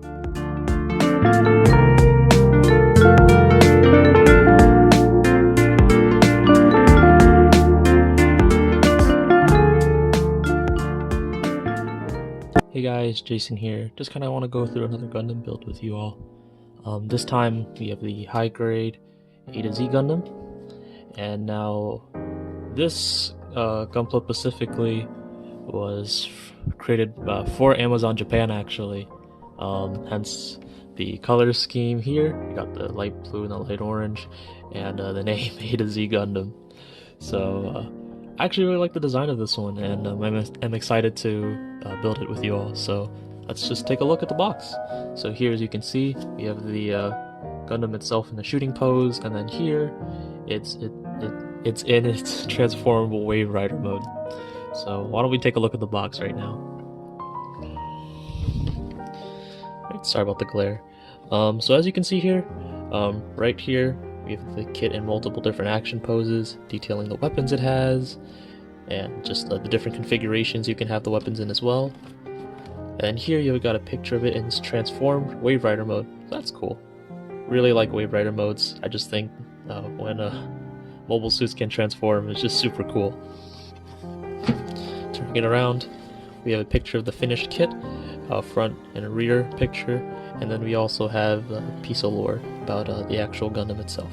Hey guys, Jason here. Just kind of want to go through another Gundam build with you all. This time we have the high grade A-Z Gundam, and now this Gunpla specifically was created for Amazon Japan actually. Hence the color scheme here. You got the light blue and the light orange, and the name A-Z Gundam. So I actually really like the design of this one, and I'm excited to build it with you all. So let's just take a look at the box. So here, as you can see, we have the Gundam itself in the shooting pose, and then here, it's in its transformable Wave Rider mode. So why don't we take a look at the box right now? Right, sorry about the glare. So as you can see here, right here, we have the kit in multiple different action poses, detailing the weapons it has, and just the different configurations you can have the weapons in as well. And here you've got a picture of it in its transformed Wave Rider mode. That's cool. Really like Wave Rider modes. I just think when mobile suits can transform, it's just super cool. Turning it around, we have a picture of the finished kit, front and a rear picture, and then we also have a piece of lore about the actual Gundam itself.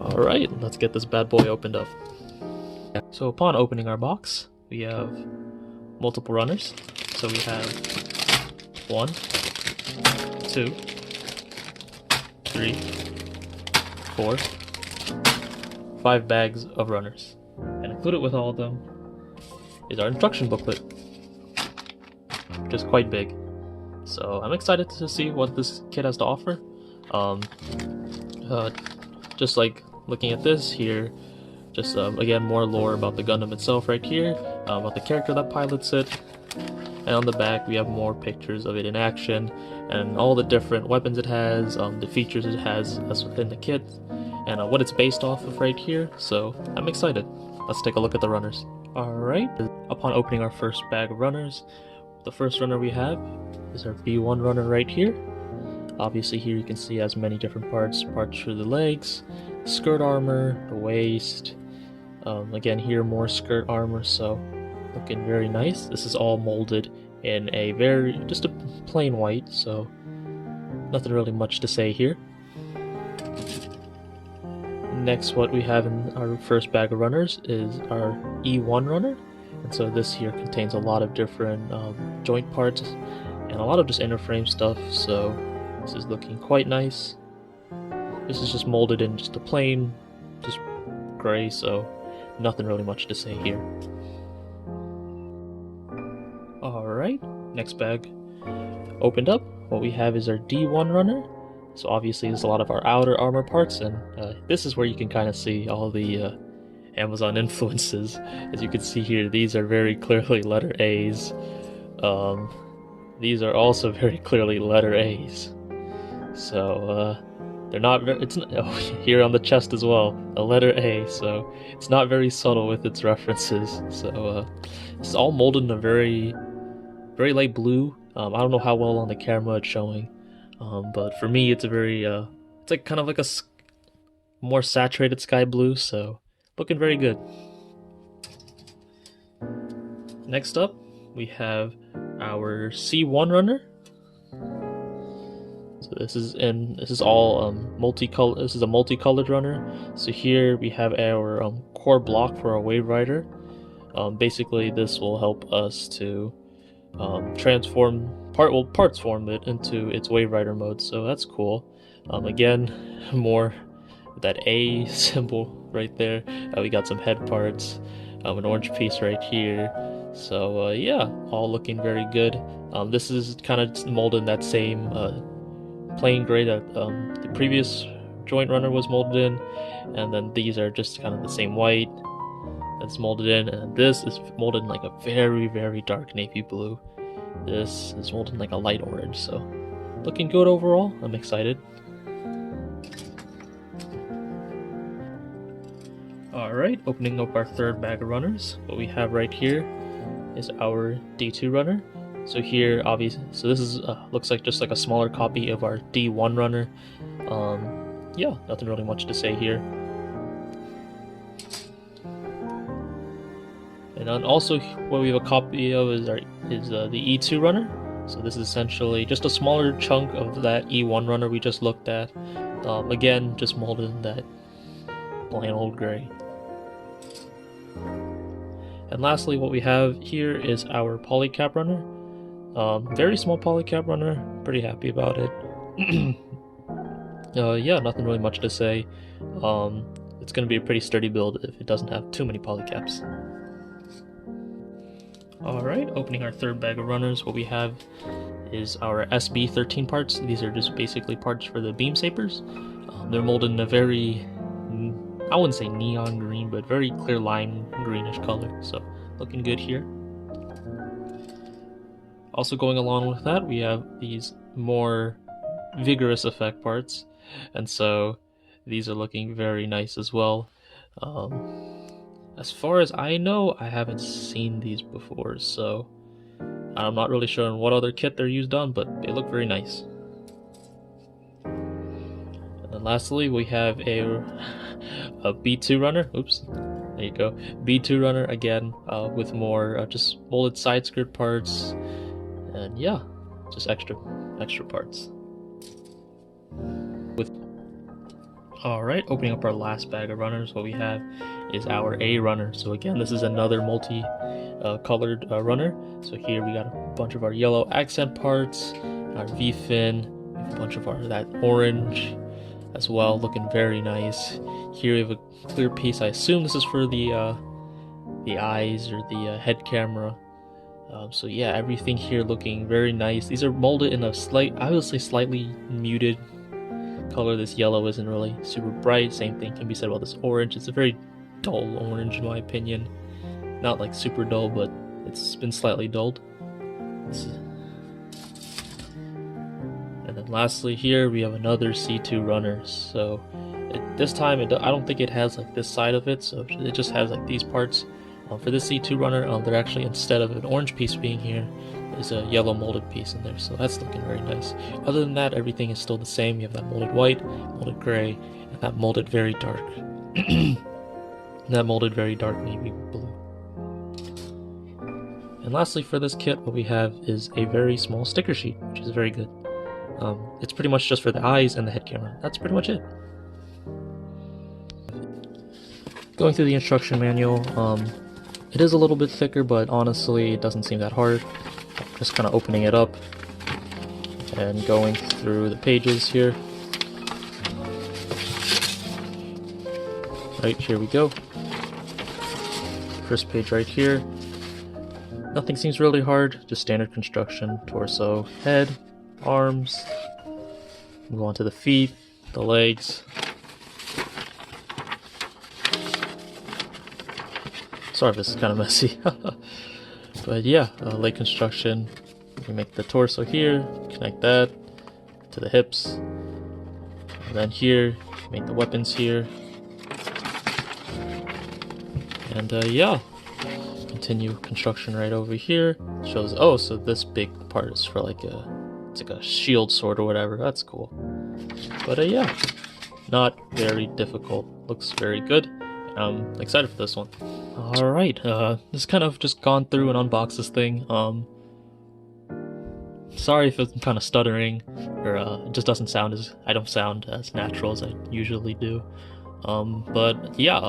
Alright, let's get this bad boy opened up. So upon opening our box, we have multiple runners. So we have 1, 2, 3, 4, 5 bags of runners. And included with all of them is our instruction booklet, which is quite big. So I'm excited to see what this kit has to offer. Just like looking at this here, just again more lore about the Gundam itself right here, about the character that pilots it, and on the back we have more pictures of it in action and all the different weapons it has, the features it has within the kit, and what it's based off of right here. So I'm excited. Let's take a look at the runners. Alright, upon opening our first bag of runners, the first runner we have is our B1 runner right here. Obviously here you can see it has many different parts for the legs, skirt armor, the waist. Again here more skirt armor, so looking very nice. This is all molded in just a plain white, so nothing really much to say here. Next, what we have in our first bag of runners is our E1 runner, and so this here contains a lot of different joint parts and a lot of just inner frame stuff, so this is looking quite nice. This is just molded in just a plain, just gray, so nothing really much to say here. Alright, next bag opened up. What we have is our D1 runner. So obviously there's a lot of our outer armor parts, and this is where you can kind of see all the Amazon influences. As you can see here, these are very clearly letter A's. These are also very clearly letter A's. So they're not very, here on the chest as well, a letter A, so it's not very subtle with its references. So it's all molded in a very light blue. I don't know how well on the camera it's showing, but for me it's a very it's like kind of like a more saturated sky blue, so looking very good. Next up we have our C1 runner. So this is all multicolored. This is a multicolored runner. So here we have our core block for our Wave Rider. Basically this will help us to parts form it into its Wave Rider mode, so that's cool. Again, more that A symbol right there. We got some head parts, an orange piece right here. So yeah, all looking very good. This is kind of molded in that same plain gray that the previous joint runner was molded in, and then these are just kind of the same white that's molded in, and this is molded in like a very dark navy blue. This is molded in like a light orange, so looking good overall. I'm excited. Alright, opening up our third bag of runners. What we have right here is our D2 runner. So here, obviously, so this is looks like just like a smaller copy of our D1 runner. Yeah, nothing really much to say here. And then also, what we have a copy of is the E2 runner. So this is essentially just a smaller chunk of that E1 runner we just looked at. Again, just molded in that plain old gray. And lastly, what we have here is our polycap runner. Very small polycap runner, pretty happy about it. Yeah, nothing really much to say. It's going to be a pretty sturdy build if it doesn't have too many polycaps. Alright, opening our third bag of runners, what we have is our SB13 parts. These are just basically parts for the beam sabers. They're molded in a very, I wouldn't say neon green, but very clear lime greenish color, so looking good here. Also going along with that, we have these more vigorous effect parts, and so these are looking very nice as well. As far as I know, I haven't seen these before, so I'm not really sure on what other kit they're used on, but they look very nice. And then lastly, we have a B2 runner. Oops, there you go. B2 runner again, with more just molded side skirt parts, and yeah, just extra parts. Alright, opening up our last bag of runners, what we have is our A runner. So again, this is another multi-colored runner. So here we got a bunch of our yellow accent parts, our V-fin, a bunch of that orange as well, looking very nice. Here we have a clear piece. I assume this is for the eyes or the head camera. So yeah, everything here looking very nice. These are molded in a I would say slightly muted color. This yellow isn't really super bright. Same thing can be said about this orange. It's a very dull orange in my opinion. Not like super dull, but it's been slightly dulled. And then lastly here we have another C2 runner. So this time I don't think it has like this side of it, so it just has like these parts. For this C2 runner, they're actually, instead of an orange piece being here, there's a yellow molded piece in there, so that's looking very nice. Other than that, everything is still the same. You have that molded white, molded gray, and that molded very dark that molded very dark navy blue. And lastly for this kit, what we have is a very small sticker sheet, which is very good. It's pretty much just for the eyes and the head camera. That's pretty much it. Going through the instruction manual, it is a little bit thicker, but honestly it doesn't seem that hard. Just kind of opening it up and going through the pages here. Right, here we go. First page right here. Nothing seems really hard, just standard construction. Torso, head, arms. Move on to the feet, the legs. Sorry if this is kind of messy. But yeah, leg construction. We make the torso here, connect that to the hips. And then here, make the weapons here. And yeah, continue construction right over here. Shows, oh, so this big part is for like it's like a shield sword or whatever. That's cool. But yeah, not very difficult. Looks very good. I'm excited for this one. Alright, just kind of just gone through and unboxed this thing. Sorry if I'm kind of stuttering, or it just doesn't sound as, I don't sound as natural as I usually do. But yeah,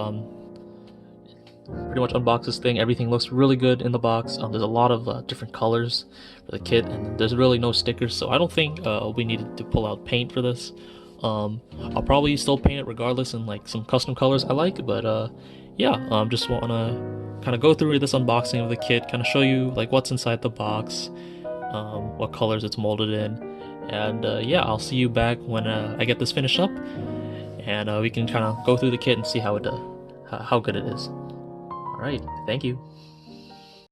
pretty much unboxed this thing. Everything looks really good in the box. There's a lot of different colors for the kit, and there's really no stickers, so I don't think we needed to pull out paint for this. I'll probably still paint it regardless in like some custom colors I like, but yeah, just want to kind of go through this unboxing of the kit, kind of show you like what's inside the box, what colors it's molded in, and yeah, I'll see you back when I get this finished up, and we can kind of go through the kit and see how good it is. Alright, thank you.